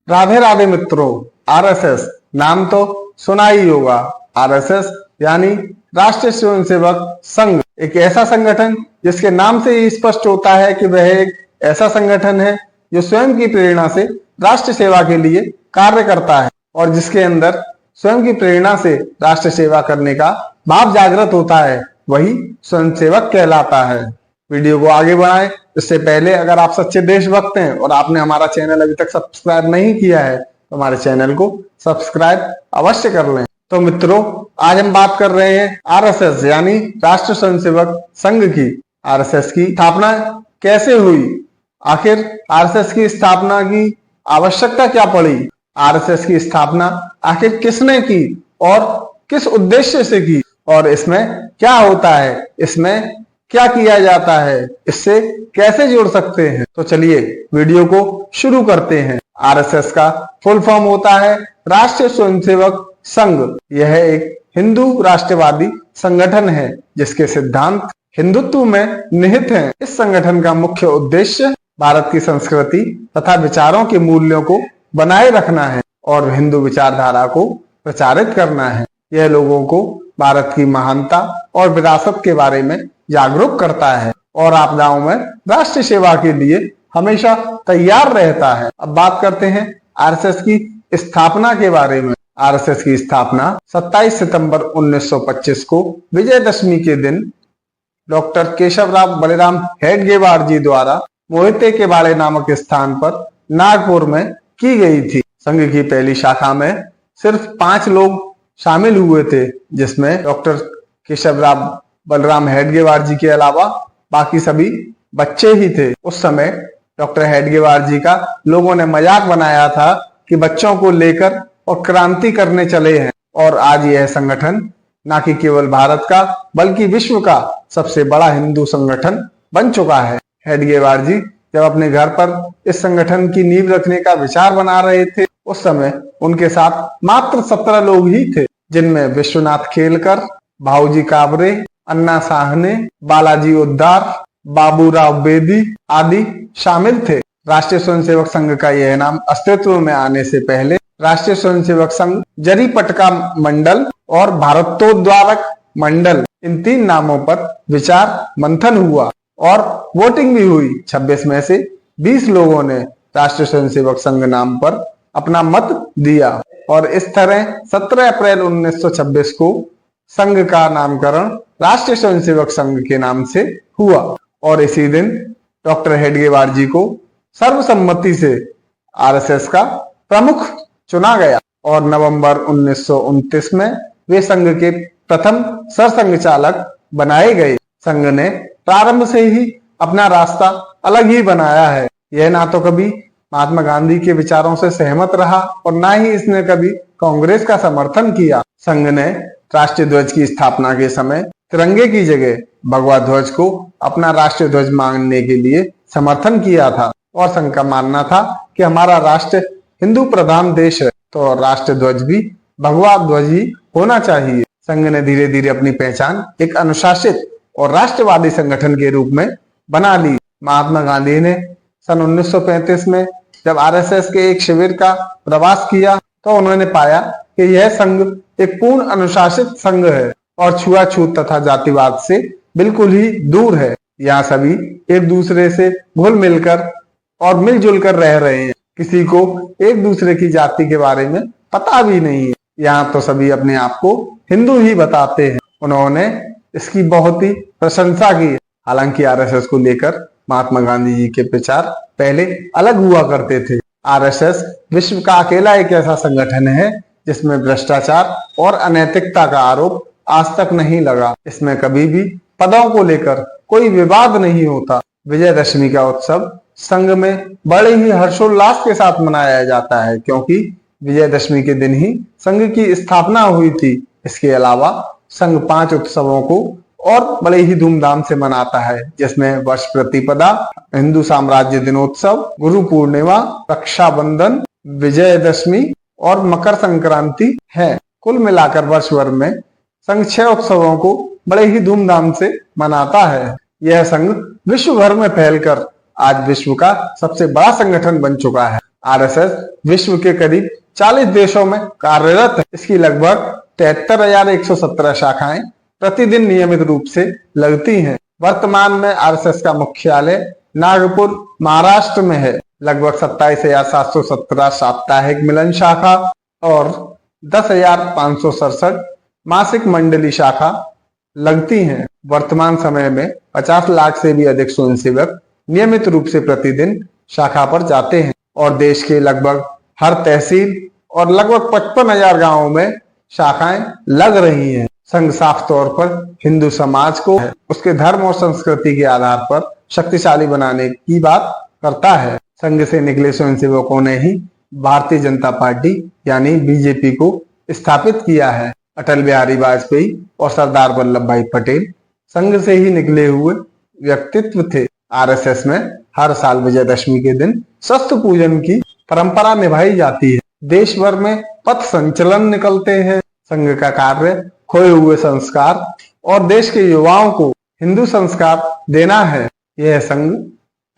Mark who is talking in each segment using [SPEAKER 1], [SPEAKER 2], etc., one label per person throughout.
[SPEAKER 1] राधे राधे मित्रों। आरएसएस नाम तो सुना ही होगा। आरएसएस यानी राष्ट्रीय स्वयंसेवक संघ, एक ऐसा संगठन जिसके नाम से ही स्पष्ट होता है कि वह एक ऐसा संगठन है जो स्वयं की प्रेरणा से राष्ट्र सेवा के लिए कार्य करता है और जिसके अंदर स्वयं की प्रेरणा से राष्ट्र सेवा करने का भाव जागृत होता है, वही स्वयंसेवक कहलाता है। वीडियो को आगे बढ़ाएं इससे पहले अगर आप सच्चे देशभक्त हैं और आपने हमारा चैनल अभी तक सब्सक्राइब नहीं किया है तो हमारे चैनल को सब्सक्राइब अवश्य कर लें। तो मित्रों, आज हम बात कर रहे हैं आरएसएस यानी राष्ट्रीय स्वयंसेवक संघ की। आरएसएस की स्थापना कैसे हुई, आखिर आरएसएस की स्थापना की आवश्यकता क्या पड़ी, आरएसएस की स्थापना आखिर किसने की और किस उद्देश्य से की, और इसमें क्या होता है, इसमें क्या किया जाता है, इससे कैसे जोड़ सकते हैं। तो चलिए वीडियो को शुरू करते हैं। आरएसएस का फुल फॉर्म होता है राष्ट्रीय स्वयंसेवक संघ। यह एक हिंदू राष्ट्रवादी संगठन है जिसके सिद्धांत हिंदुत्व में निहित हैं। इस संगठन का मुख्य उद्देश्य भारत की संस्कृति तथा विचारों के मूल्यों को बनाए रखना है और हिंदू विचारधारा को प्रचारित करना है। यह लोगों को भारत की महानता और विरासत के बारे में जागरूक करता है और आपदाओं में राष्ट्र सेवा के लिए हमेशा तैयार रहता है। अब बात करते हैं आरएसएस की स्थापना के बारे में। आरएसएस की स्थापना 27 सितंबर 1925 को विजयदशमी के दिन डॉक्टर केशवराव बलिराम हेडगेवार जी द्वारा मोहिते के बाड़े नामक स्थान पर नागपुर में की गई थी। संघ की पहली शाखा में सिर्फ 5 लोग शामिल हुए थे, जिसमें डॉक्टर केशवराव बलराम हेडगेवार जी के अलावा बाकी सभी बच्चे ही थे। उस समय डॉक्टर हेडगेवार जी का लोगों ने मजाक बनाया था कि बच्चों को लेकर और क्रांति करने चले हैं, और आज यह संगठन न कि केवल भारत का बल्कि विश्व का सबसे बड़ा हिंदू संगठन बन चुका है। हेडगेवार जी जब अपने घर पर इस संगठन की नींव रखने का विचार बना रहे थे, उस समय उनके साथ मात्र 17 लोग ही थे, जिनमें विश्वनाथ खेलकर, भाऊजी काबरे, अन्ना साहने, बालाजी उद्दार, बाबूराव बेदी आदि शामिल थे। राष्ट्रीय स्वयंसेवक संघ का यह नाम अस्तित्व में आने से पहले राष्ट्रीय स्वयंसेवक संघ जरीपटका मंडल और भारतोद्धारक मंडल, इन 3 नामों पर विचार मंथन हुआ और वोटिंग भी हुई। 26 में से 20 लोगों ने राष्ट्रीय स्वयंसेवक संघ नाम पर अपना मत दिया और इस तरह 17 अप्रैल 1926 को संघ का नामकरण राष्ट्रीय स्वयंसेवक संघ के नाम से हुआ और इसी दिन डॉक्टर हेडगेवार जी को सर्वसम्मति से आरएसएस का प्रमुख चुना गया और नवंबर 1929 में वे संघ के प्रथम सरसंघ चालक बनाए गए। संघ ने प्रारंभ से ही अपना रास्ता अलग ही बनाया है। यह ना तो कभी महात्मा गांधी के विचारों से सहमत रहा और ना ही इसने कभी कांग्रेस का समर्थन किया। संघ ने राष्ट्रीय ध्वज की स्थापना के समय तिरंगे की जगह भगवा ध्वज को अपना राष्ट्रीय ध्वज मानने के लिए समर्थन किया था और संघ का मानना था कि हमारा राष्ट्र हिंदू प्रधान देश है तो राष्ट्रीय ध्वज भी भगवा ध्वज ही होना चाहिए। संघ ने धीरे धीरे अपनी पहचान एक अनुशासित और राष्ट्रवादी संगठन के रूप में बना ली। महात्मा गांधी ने सन 1935 में जब आरएसएस के एक शिविर का प्रवास किया तो उन्होंने पाया कि यह संघ एक पूर्ण अनुशासित संघ है और छुआछूत तथा जातिवाद से बिल्कुल ही दूर है। यहाँ सभी एक दूसरे से घुल मिलकर और मिलजुल कर रह रहे हैं। किसी को एक दूसरे की जाति के बारे में पता भी नहीं है। यहाँ तो सभी अपने आप को हिंदू ही बताते हैं। उन्होंने इसकी बहुत ही प्रशंसा की। हालांकि आरएसएस को लेकर महात्मा गांधी जी के विचार पहले अलग हुआ करते थे। आरएसएस विश्व का अकेला एक ऐसा संगठन है जिसमें भ्रष्टाचार और अनैतिकता का आरोप आज तक नहीं लगा। इसमें कभी भी पदों को लेकर कोई विवाद नहीं होता। विजयदशमी का उत्सव संघ में बड़े ही हर्षोल्लास के साथ मनाया जाता है क्योंकि विजयदशमी के दिन ही संघ की स्थापना हुई थी। इसके अलावा संघ 5 उत्सवों को और बड़े ही धूमधाम से मनाता है, जिसमें वर्ष प्रतिपदा, हिंदू साम्राज्य दिनोत्सव, गुरु पूर्णिमा, रक्षाबंधन, विजयदशमी और मकर संक्रांति है। कुल मिलाकर वर्ष भर में संघ 6 उत्सवों को बड़े ही धूमधाम से मनाता है। यह संघ विश्व भर में फैलकर आज विश्व का सबसे बड़ा संगठन बन चुका है। आरएसएस विश्व के करीब 40 देशों में कार्यरत है। इसकी लगभग 73,117 शाखाएं प्रतिदिन नियमित रूप से लगती हैं। वर्तमान में आरएसएस का मुख्यालय नागपुर महाराष्ट्र में है। लगभग 27,717 साप्ताहिक मिलन शाखा और 10,567 मासिक मंडली शाखा लगती हैं। वर्तमान समय में 50 लाख से भी अधिक स्वयंसेवक नियमित रूप से प्रतिदिन शाखा पर जाते हैं और देश के लगभग हर तहसील और लगभग 55,000 गांवों में शाखाएं लग रही हैं। संघ साफ तौर पर हिंदू समाज को उसके धर्म और संस्कृति के आधार पर शक्तिशाली बनाने की बात करता है। संघ से निकले स्वयंसेवकों ने ही भारतीय जनता पार्टी यानी बीजेपी को स्थापित किया है। अटल बिहारी वाजपेयी और सरदार वल्लभ भाई पटेल संघ से ही निकले हुए व्यक्तित्व थे। आरएसएस में हर साल विजयदशमी के दिन शस्त्र पूजन की परंपरा निभाई जाती है। देश भर में पथ संचलन निकलते हैं। संघ का कार्य खोए हुए संस्कार और देश के युवाओं को हिंदू संस्कार देना है। यह संघ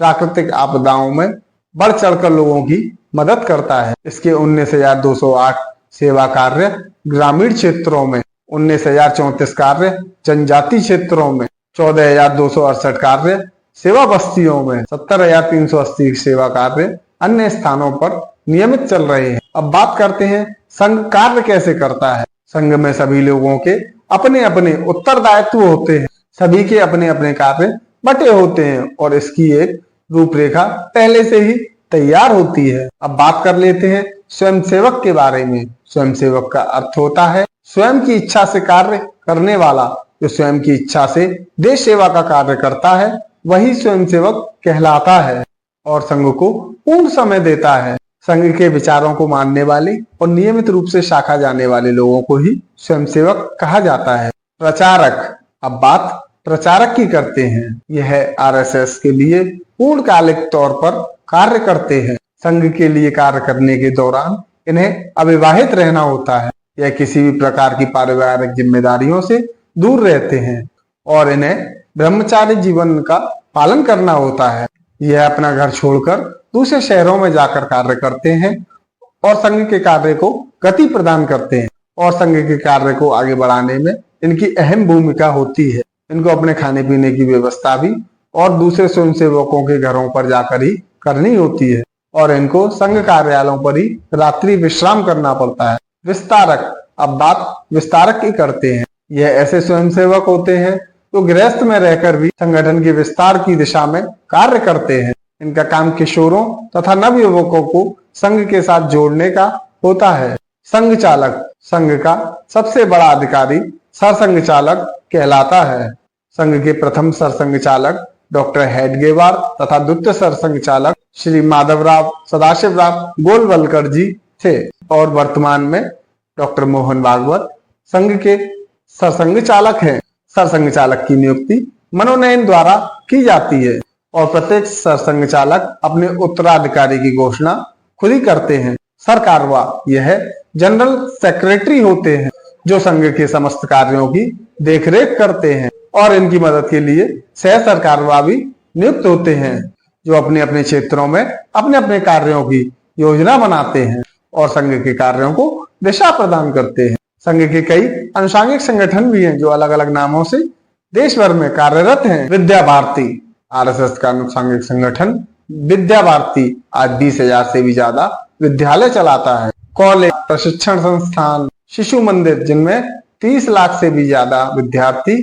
[SPEAKER 1] प्राकृतिक आपदाओं में बढ़ चढ़कर लोगों की मदद करता है। इसके 19,208 सेवा कार्य ग्रामीण क्षेत्रों में, 19,034 कार्य जनजाति क्षेत्रों में, 14,268 कार्य सेवा बस्तियों में, 70,380 सेवा कार्य अन्य स्थानों पर नियमित चल रहे हैं। अब बात करते हैं संघ कार्य कैसे करता है। संघ में सभी लोगों के अपने अपने उत्तरदायित्व होते हैं। सभी के अपने अपने कार्य बटे होते हैं और इसकी एक रूपरेखा पहले से ही तैयार होती है। अब बात कर लेते हैं स्वयंसेवक के बारे में। स्वयंसेवक का अर्थ होता है स्वयं की इच्छा से कार्य करने वाला। जो स्वयं की इच्छा से देश सेवा का कार्य करता है वही स्वयंसेवक कहलाता है और संघ को पूर्ण समय देता है। संघ के विचारों को मानने वाले और नियमित रूप से शाखा जाने वाले लोगों को ही स्वयंसेवक कहा जाता है। प्रचारक, अब बात प्रचारक की करते हैं। यह आरएसएस के लिए पूर्णकालिक तौर पर कार्य करते हैं। संघ के लिए कार्य करने के दौरान इन्हें अविवाहित रहना होता है। यह किसी भी प्रकार की पारिवारिक जिम्मेदारियों से दूर रहते हैं और इन्हें ब्रह्मचारी जीवन का पालन करना होता है। यह अपना घर छोड़कर दूसरे शहरों में जाकर कार्य करते हैं और संघ के कार्य को गति प्रदान करते हैं और संघ के कार्य को आगे बढ़ाने में इनकी अहम भूमिका होती है। इनको अपने खाने पीने की व्यवस्था भी और दूसरे स्वयंसेवकों के घरों पर जाकर ही करनी होती है और इनको संघ कार्यालयों पर ही रात्रि विश्राम करना पड़ता है। विस्तारक, अब बात विस्तारक की करते हैं। यह ऐसे स्वयंसेवक होते हैं जो गृहस्थ में रहकर भी संगठन के विस्तार की दिशा में कार्य करते हैं। इनका काम किशोरों तथा नवयुवकों को संघ के साथ जोड़ने का होता है। संघ चालक, संघ का सबसे बड़ा अधिकारी सरसंघ चालक कहलाता है। संघ के प्रथम सरसंघ चालक डॉक्टर हेडगेवार तथा द्वितीय सरसंघ चालक श्री माधवराव सदाशिवराव गोलवलकर जी थे और वर्तमान में डॉक्टर मोहन भागवत संघ के सरसंघ चालक हैं। सरसंघ चालक की नियुक्ति मनोनयन द्वारा की जाती है और प्रत्येक सरसंघ चालक अपने उत्तराधिकारी की घोषणा खुद ही करते हैं। सरकारवा, यह जनरल सेक्रेटरी होते हैं जो संघ के समस्त कार्यों की देखरेख करते हैं और इनकी मदद के लिए सह सरकारवा भी नियुक्त होते हैं जो अपने अपने क्षेत्रों में अपने अपने कार्यों की योजना बनाते हैं और संघ के कार्यों को दिशा प्रदान करते हैं। संघ के कई अनुषांगिक संगठन भी हैं जो अलग अलग नामों से देश भर में कार्यरत हैं। विद्या भारती, आरएसएस का अनुषांगिक संगठन विद्या भारती आज 20,000 से भी ज्यादा विद्यालय चलाता है। कॉलेज, प्रशिक्षण संस्थान, शिशु मंदिर जिनमें 30 लाख से भी ज्यादा विद्यार्थी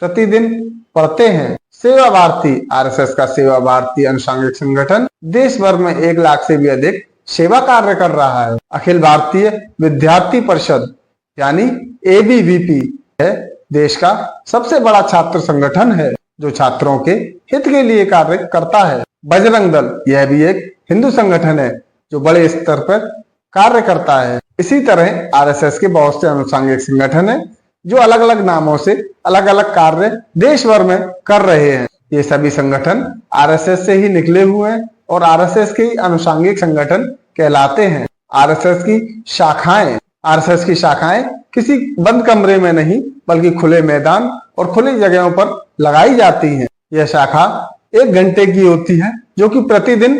[SPEAKER 1] प्रतिदिन पढ़ते हैं। सेवा भारती, आरएसएस का सेवा भारती अनुषांगिक संगठन देश भर में 1 लाख से भी अधिक सेवा कार्य कर रहा है। अखिल भारतीय विद्यार्थी परिषद यानी एबीवीपी है देश का सबसे बड़ा छात्र संगठन है जो छात्रों के हित के लिए कार्य करता है। बजरंग दल, यह भी एक हिंदू संगठन है जो बड़े स्तर पर कार्य करता है। इसी तरह आरएसएस के बहुत से अनुषांगिक संगठन है जो अलग अलग नामों से अलग अलग कार्य देश भर में कर रहे हैं। ये सभी संगठन आरएसएस से ही निकले हुए हैं और आरएसएस के अनुषांगिक संगठन कहलाते हैं। आरएसएस की शाखाएं किसी बंद कमरे में नहीं बल्कि खुले मैदान और खुली जगहों पर लगाई जाती हैं। यह शाखा 1 घंटे की होती है जो कि प्रतिदिन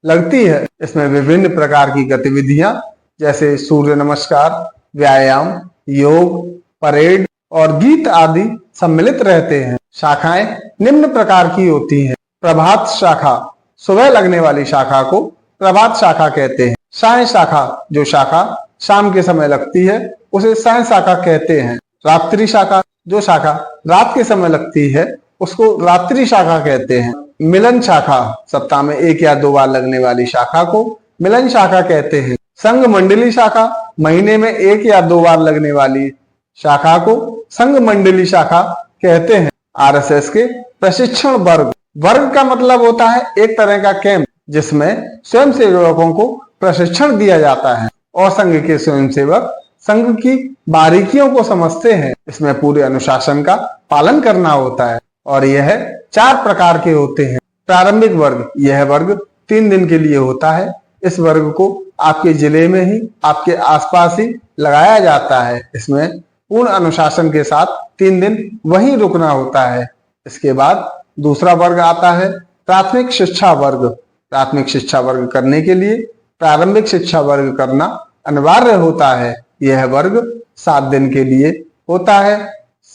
[SPEAKER 1] लगती है। इसमें विभिन्न प्रकार की गतिविधियां जैसे सूर्य नमस्कार, व्यायाम, योग, परेड और गीत आदि सम्मिलित रहते हैं। शाखाएं निम्न प्रकार की होती हैं। प्रभात शाखा, सुबह लगने वाली शाखा को प्रभात शाखा कहते हैं। साय शाखा, जो शाखा शाम के समय लगती है उसे साय शाखा कहते हैं। रात्रि शाखा, जो शाखा रात के समय लगती है उसको रात्रि शाखा कहते हैं। मिलन शाखा, सप्ताह में 1 या 2 बार लगने वाली शाखा को मिलन शाखा कहते हैं। संघ मंडली शाखा, महीने में 1 या 2 बार लगने वाली शाखा को संघ मंडली शाखा कहते हैं। आरएसएस के प्रशिक्षण वर्ग, वर्ग का मतलब होता है एक तरह का कैंप जिसमें स्वयंसेवकों को प्रशिक्षण दिया जाता है और संघ के स्वयंसेवक संघ की बारीकियों को समझते हैं। इसमें पूरे अनुशासन का पालन करना होता है और यह 4 प्रकार के होते हैं। प्रारंभिक वर्ग, यह वर्ग 3 दिन के लिए होता है। इस वर्ग को आपके जिले में ही, आपके आसपास ही लगाया जाता है। इसमें पूर्ण अनुशासन के साथ 3 दिन वहीं रुकना होता है। इसके बाद दूसरा वर्ग आता है प्राथमिक शिक्षा वर्ग। प्राथमिक शिक्षा वर्ग करने के लिए प्रारंभिक शिक्षा वर्ग करना अनिवार्य होता है। यह वर्ग 7 दिन के लिए होता है।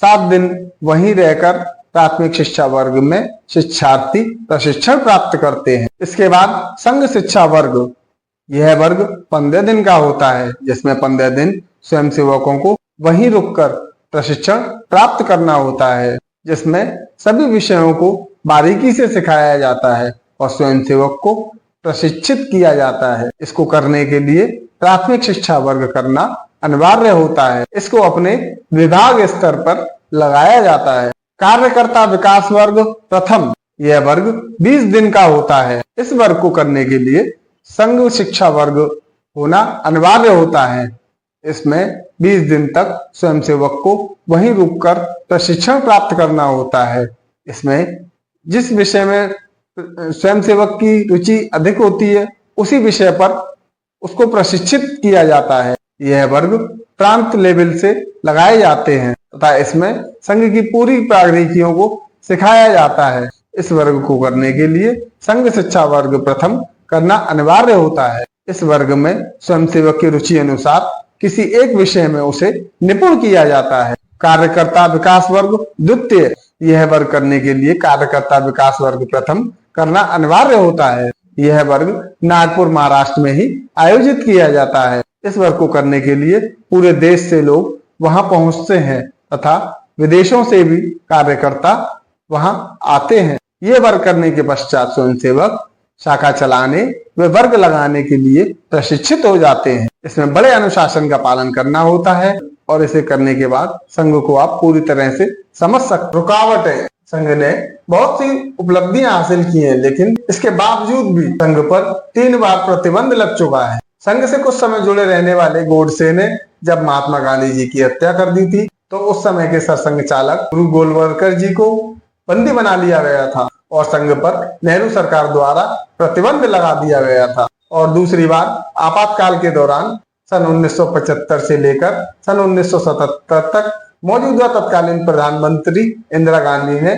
[SPEAKER 1] 7 दिन वहीं रहकर प्राथमिक शिक्षा वर्ग में शिक्षार्थी प्रशिक्षण प्राप्त करते हैं। इसके बाद संघ शिक्षा वर्ग, यह वर्ग 15 दिन का होता है जिसमें 15 दिन स्वयंसेवकों को वहीं रुककर प्रशिक्षण प्राप्त करना होता है, जिसमें सभी विषयों को बारीकी से सिखाया जाता है और स्वयंसेवक को प्रशिक्षित किया जाता है। इसको करने के लिए प्राथमिक शिक्षा वर्ग करना अनिवार्य होता है। इसको अपने विभाग स्तर पर लगाया जाता है। कार्यकर्ता विकास वर्ग प्रथम, यह वर्ग 20 दिन का होता है। इस वर्ग को करने के लिए संघ शिक्षा वर्ग होना अनिवार्य होता है। इसमें 20 दिन तक स्वयंसेवक को वहीं रुककर प्रशिक्षण प्राप्त करना होता है। इसमें जिस विषय में स्वयंसेवक की रुचि अधिक होती है उसी विषय पर उसको प्रशिक्षित किया जाता है। यह वर्ग प्रांत लेवल से लगाए जाते हैं तथा इसमें संघ की पूरी बारीकियों को सिखाया जाता है। इस वर्ग को करने के लिए संघ शिक्षा वर्ग प्रथम करना अनिवार्य होता है। इस वर्ग में स्वयंसेवक की रुचि अनुसार किसी एक विषय में उसे निपुण किया जाता है। कार्यकर्ता विकास वर्ग द्वितीय, यह वर्ग करने के लिए कार्यकर्ता विकास वर्ग प्रथम करना अनिवार्य होता है। यह वर्ग नागपुर महाराष्ट्र में ही आयोजित किया जाता है। इस वर्ग को करने के लिए पूरे देश से लोग वहां पहुंचते हैं तथा विदेशों से भी कार्यकर्ता वहां आते हैं। ये वर्ग करने के पश्चात स्वयंसेवक शाखा चलाने व वर्ग लगाने के लिए प्रशिक्षित हो जाते हैं। इसमें बड़े अनुशासन का पालन करना होता है और इसे करने के बाद संघ को आप पूरी तरह से समझ सकते। रुकावटें, संघ ने बहुत सी उपलब्धियां हासिल की हैं, लेकिन इसके बावजूद भी संघ पर 3 बार प्रतिबंध लग चुका है। संघ से कुछ समय जुड़े रहने वाले गोडसे ने जब महात्मा गांधी जी की हत्या कर दी थी तो उस समय के सरसंघ चालक गुरु गोलवलकर जी को बंदी बना लिया गया था और संघ पर नेहरू सरकार द्वारा प्रतिबंध लगा दिया गया था। और दूसरी बार आपातकाल के दौरान सन 1975 से लेकर सन 1977 तक मौजूदा तत्कालीन प्रधानमंत्री इंदिरा गांधी ने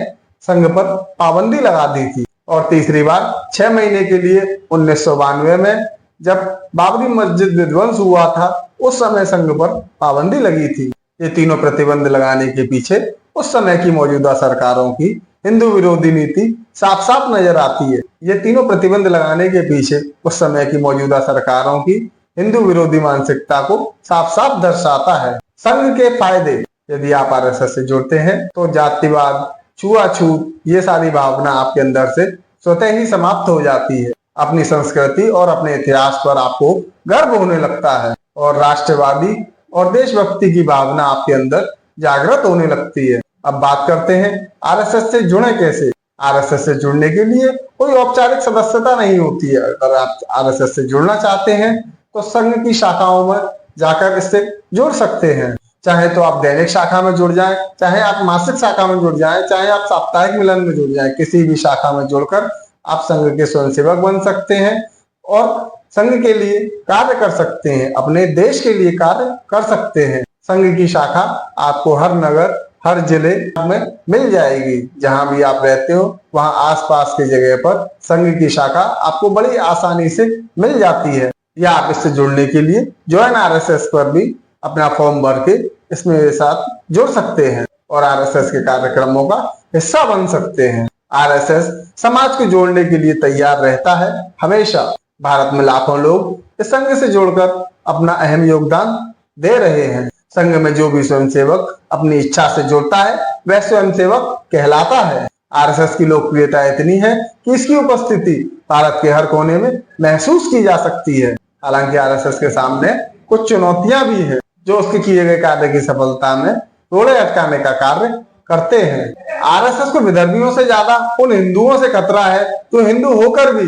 [SPEAKER 1] संघ पर पाबंदी लगा दी थी। और तीसरी बार 6 महीने के लिए 1992 में जब बाबरी मस्जिद विध्वंस हुआ था उस समय संघ पर पाबंदी लगी थी। ये तीनों प्रतिबंध लगाने के पीछे उस समय की मौजूदा सरकारों की हिंदू विरोधी नीति साफ साफ नजर आती है। ये तीनों प्रतिबंध लगाने के पीछे उस समय की मौजूदा सरकारों की हिंदू विरोधी मानसिकता को साफ साफ दर्शाता है। संघ के फायदे, यदि आप आरएसएस से जुड़ते हैं तो जातिवाद, छुआछूत, ये सारी भावना आपके अंदर से स्वतः ही समाप्त हो जाती है। अपनी संस्कृति और अपने इतिहास पर आपको गर्व होने लगता है और राष्ट्रवादी और देशभक्ति की भावना आपके अंदर जागृत होने लगती है। अब बात करते हैं आरएसएस से जुड़े कैसे। आरएसएस से जुड़ने के लिए कोई औपचारिक सदस्यता नहीं होती है। अगर आप आरएसएस से जुड़ना चाहते हैं तो संघ की शाखाओं में जाकर इससे जुड़ सकते हैं। चाहे तो आप दैनिक शाखा में जुड़ जाएं, चाहे आप मासिक शाखा में जुड़ जाएं, चाहे आप साप्ताहिक मिलन में जुड़ जाएं, किसी भी शाखा में जुड़कर आप संघ के स्वयंसेवक बन सकते हैं और संघ के लिए कार्य कर सकते हैं, अपने देश के लिए कार्य कर सकते हैं। संघ की शाखा आपको हर नगर हर जिले में मिल जाएगी। जहां भी आप रहते हो वहां आसपास की जगह पर संघ की शाखा आपको बड़ी आसानी से मिल जाती है। या आप इससे जुड़ने के लिए ज्वाइन आरएसएस पर भी अपना फॉर्म भर के इसमें साथ जुड़ सकते हैं और आरएसएस के कार्यक्रमों का हिस्सा बन सकते हैं। आरएसएस समाज को जोड़ने के लिए तैयार रहता है हमेशा। भारत में लाखों लोग इस संघ से जुड़कर अपना अहम योगदान दे रहे हैं। संघ में जो भी स्वयंसेवक अपनी इच्छा से जुड़ता है वह स्वयंसेवक कहलाता है। आरएसएस की लोकप्रियता इतनी है कि इसकी उपस्थिति भारत के हर कोने में महसूस की जा सकती है। हालांकि आरएसएस के सामने कुछ चुनौतियां भी है जो उसके किए गए कार्य की सफलता में रोड़े अटकाने का कार्य करते हैं। आरएसएस को विदर्भियों से ज्यादा उन हिंदुओं से खतरा है जो हिंदू होकर भी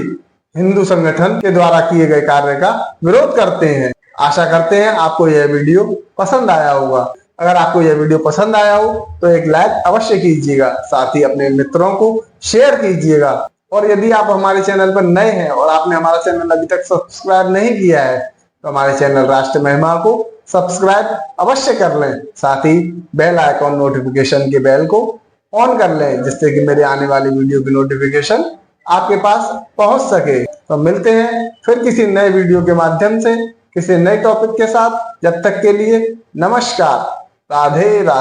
[SPEAKER 1] हिंदू संगठन के द्वारा किए गए कार्य का विरोध करते हैं। आशा करते हैं आपको यह वीडियो पसंद आया होगा। अगर आपको यह वीडियो पसंद आया हो तो एक लाइक अवश्य कीजिएगा, साथ ही अपने मित्रों को शेयर कीजिएगा। और यदि आप हमारे चैनल पर नए हैं और आपने हमारा चैनल अभी तक सब्सक्राइब नहीं किया है तो हमारे चैनल राष्ट्र महिमा को सब्सक्राइब अवश्य कर लें। साथ ही बेल आइकॉन नोटिफिकेशन के बेल को ऑन कर लें जिससे कि मेरे आने वाली वीडियो की नोटिफिकेशन आपके पास पहुंच सके। तो मिलते हैं फिर किसी नए वीडियो के माध्यम से किसी नए टॉपिक के साथ। जब तक के लिए नमस्कार, राधे राधे।